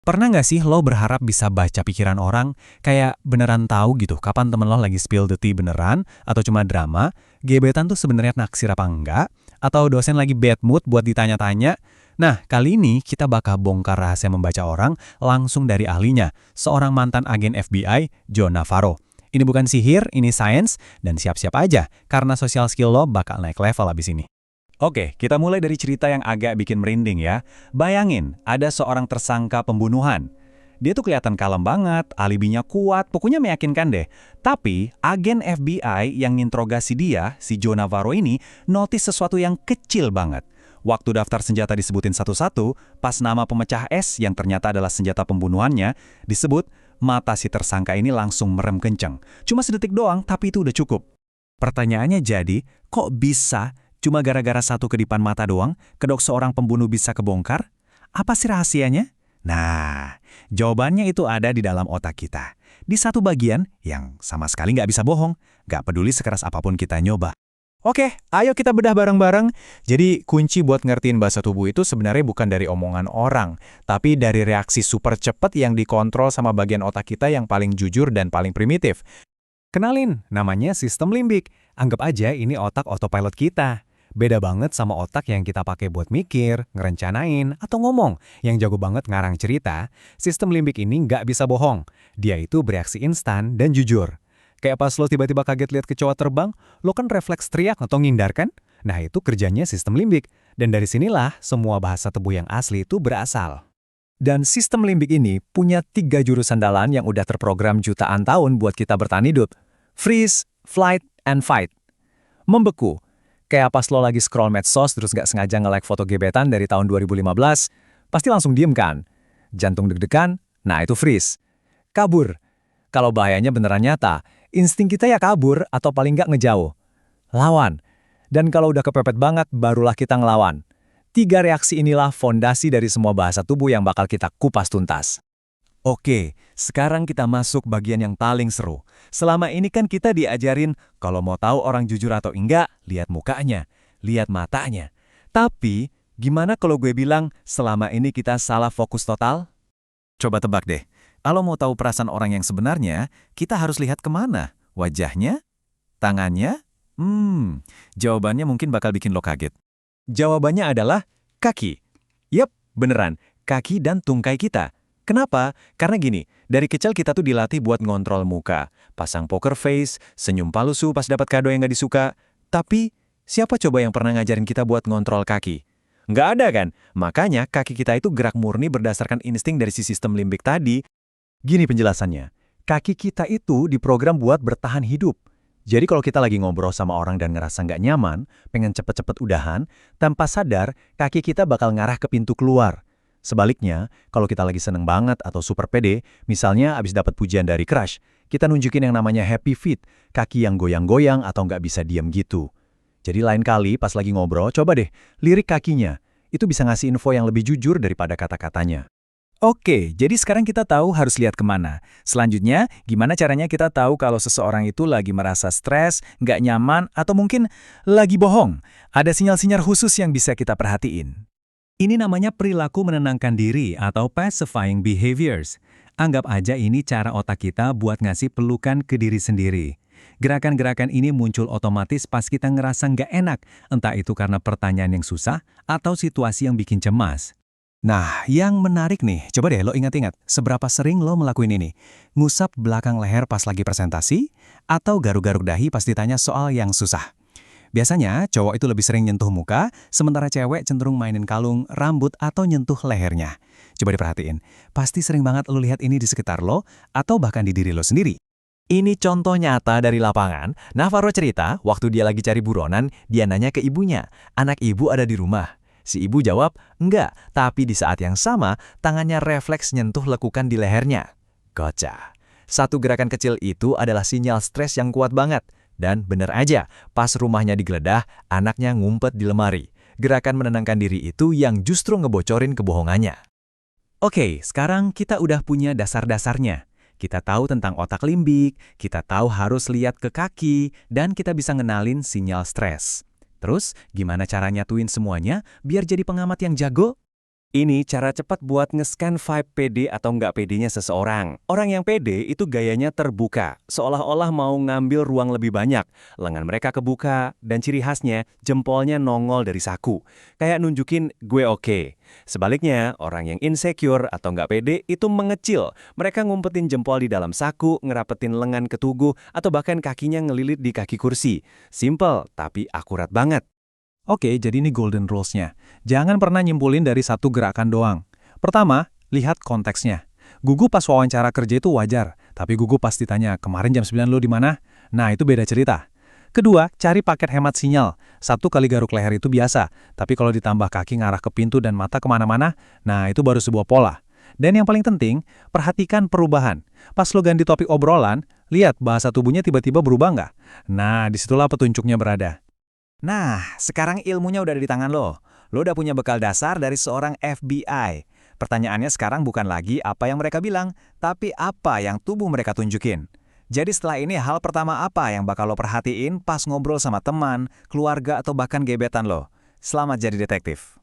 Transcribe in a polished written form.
Pernah nggak sih lo berharap bisa baca pikiran orang, kayak beneran tahu gitu kapan temen lo lagi spill the tea beneran, atau cuma drama, gebetan tuh sebenarnya naksir apa enggak, atau dosen lagi bad mood buat ditanya-tanya? Nah, kali ini kita bakal bongkar rahasia membaca orang langsung dari ahlinya, seorang mantan agen FBI, John Navarro. Ini bukan sihir, ini sains, dan siap-siap aja, karena social skill lo bakal naik level abis ini. Oke, kita mulai dari cerita yang agak bikin merinding ya. Bayangin, ada seorang tersangka pembunuhan. Dia tuh kelihatan kalem banget, alibinya kuat, pokoknya meyakinkan deh. Tapi, agen FBI yang nginterogasi dia, si Joe Navarro ini, notice sesuatu yang kecil banget. Waktu daftar senjata disebutin satu-satu, pas nama pemecah es yang ternyata adalah senjata pembunuhannya, disebut, mata si tersangka ini langsung merem kenceng. Cuma sedetik doang, tapi itu udah cukup. Pertanyaannya jadi, kok bisa cuma gara-gara satu kedipan mata doang, kedok seorang pembunuh bisa kebongkar? Apa sih rahasianya? Nah, jawabannya itu ada di dalam otak kita. Di satu bagian yang sama sekali nggak bisa bohong, nggak peduli sekeras apapun kita nyoba. Oke, ayo kita bedah bareng-bareng. Jadi, kunci buat ngertiin bahasa tubuh itu sebenarnya bukan dari omongan orang, tapi dari reaksi super cepat yang dikontrol sama bagian otak kita yang paling jujur dan paling primitif. Kenalin, namanya sistem limbik. Anggap aja ini otak autopilot kita. Beda banget sama otak yang kita pakai buat mikir, ngerencanain, atau ngomong. Yang jago banget ngarang cerita, sistem limbik ini nggak bisa bohong. Dia itu bereaksi instan dan jujur. Kayak pas lo tiba-tiba kaget lihat kecoa terbang, lo kan refleks teriak atau ngindar kan? Nah itu kerjanya sistem limbik. Dan dari sinilah semua bahasa tubuh yang asli itu berasal. Dan sistem limbik ini punya 3 jurus andalan yang udah terprogram jutaan tahun buat kita bertahan hidup. Freeze, flight, and fight. Membeku. Kayak pas lo lagi scroll medsos terus nggak sengaja nge-like foto gebetan dari tahun 2015, pasti langsung diem kan? Jantung deg-degan, nah itu freeze. Kabur. Kalau bahayanya beneran nyata, insting kita ya kabur atau paling nggak ngejauh. Lawan. Dan kalau udah kepepet banget, barulah kita ngelawan. 3 reaksi inilah fondasi dari semua bahasa tubuh yang bakal kita kupas tuntas. Oke, sekarang kita masuk bagian yang paling seru. Selama ini kan kita diajarin kalau mau tahu orang jujur atau enggak, lihat mukanya, lihat matanya. Tapi, gimana kalau gue bilang selama ini kita salah fokus total? Coba tebak deh, kalau mau tahu perasaan orang yang sebenarnya, kita harus lihat kemana? Wajahnya? Tangannya? Jawabannya mungkin bakal bikin lo kaget. Jawabannya adalah kaki. Yap, beneran, kaki dan tungkai kita. Kenapa? Karena gini, dari kecil kita tuh dilatih buat ngontrol muka, pasang poker face, senyum palsu pas dapat kado yang nggak disuka. Tapi, siapa coba yang pernah ngajarin kita buat ngontrol kaki? Nggak ada kan? Makanya kaki kita itu gerak murni berdasarkan insting dari si sistem limbik tadi. Gini penjelasannya, kaki kita itu diprogram buat bertahan hidup. Jadi kalau kita lagi ngobrol sama orang dan ngerasa nggak nyaman, pengen cepet-cepet udahan, tanpa sadar, kaki kita bakal ngarah ke pintu keluar. Sebaliknya, kalau kita lagi seneng banget atau super pede, misalnya abis dapat pujian dari crush, kita nunjukin yang namanya happy feet, kaki yang goyang-goyang atau nggak bisa diam gitu. Jadi lain kali pas lagi ngobrol, coba deh, lirik kakinya. Itu bisa ngasih info yang lebih jujur daripada kata-katanya. Oke, jadi sekarang kita tahu harus lihat kemana. Selanjutnya, gimana caranya kita tahu kalau seseorang itu lagi merasa stres, nggak nyaman, atau mungkin lagi bohong? Ada sinyal-sinyal khusus yang bisa kita perhatiin. Ini namanya perilaku menenangkan diri atau pacifying behaviors. Anggap aja ini cara otak kita buat ngasih pelukan ke diri sendiri. Gerakan-gerakan ini muncul otomatis pas kita ngerasa nggak enak, entah itu karena pertanyaan yang susah atau situasi yang bikin cemas. Nah, yang menarik nih, coba deh lo ingat-ingat, seberapa sering lo ngelakuin ini? Ngusap belakang leher pas lagi presentasi, atau garuk-garuk dahi pas ditanya soal yang susah? Biasanya, cowok itu lebih sering nyentuh muka, sementara cewek cenderung mainin kalung, rambut, atau nyentuh lehernya. Coba diperhatiin, pasti sering banget lo lihat ini di sekitar lo, atau bahkan di diri lo sendiri. Ini contoh nyata dari lapangan. Navarro cerita, waktu dia lagi cari buronan, dia nanya ke ibunya, anak ibu ada di rumah. Si ibu jawab, enggak, tapi di saat yang sama, tangannya refleks nyentuh lekukan di lehernya. Gotcha. Satu gerakan kecil itu adalah sinyal stres yang kuat banget. Dan bener aja, pas rumahnya digeledah, anaknya ngumpet di lemari. Gerakan menenangkan diri itu yang justru ngebocorin kebohongannya. Oke, sekarang kita udah punya dasar-dasarnya. Kita tahu tentang otak limbik, kita tahu harus lihat ke kaki, dan kita bisa ngenalin sinyal stres. Terus, gimana cara nyatuin semuanya biar jadi pengamat yang jago? Ini cara cepat buat nge-scan vibe pede atau nggak pedenya seseorang. Orang yang pede itu gayanya terbuka, seolah-olah mau ngambil ruang lebih banyak. Lengan mereka kebuka, dan ciri khasnya jempolnya nongol dari saku. Kayak nunjukin gue oke. Sebaliknya, orang yang insecure atau nggak pede itu mengecil. Mereka ngumpetin jempol di dalam saku, ngerapetin lengan ke tugu, atau bahkan kakinya ngelilit di kaki kursi. Simple, tapi akurat banget. Oke, jadi ini golden rules-nya. Jangan pernah nyimpulin dari satu gerakan doang. Pertama, lihat konteksnya. Gugu pas wawancara kerja itu wajar, tapi Gugu pas ditanya, kemarin jam 9 lo di mana? Nah, itu beda cerita. Kedua, cari paket hemat sinyal. Satu kali garuk leher itu biasa, tapi kalau ditambah kaki ngarah ke pintu dan mata kemana-mana, nah itu baru sebuah pola. Dan yang paling penting, perhatikan perubahan. Pas lo ganti topik obrolan, lihat bahasa tubuhnya tiba-tiba berubah nggak? Nah, disitulah petunjuknya berada. Nah, sekarang ilmunya udah ada di tangan lo. Lo udah punya bekal dasar dari seorang FBI. Pertanyaannya sekarang bukan lagi apa yang mereka bilang, tapi apa yang tubuh mereka tunjukin. Jadi setelah ini hal pertama apa yang bakal lo perhatiin pas ngobrol sama teman, keluarga, atau bahkan gebetan lo? Selamat jadi detektif.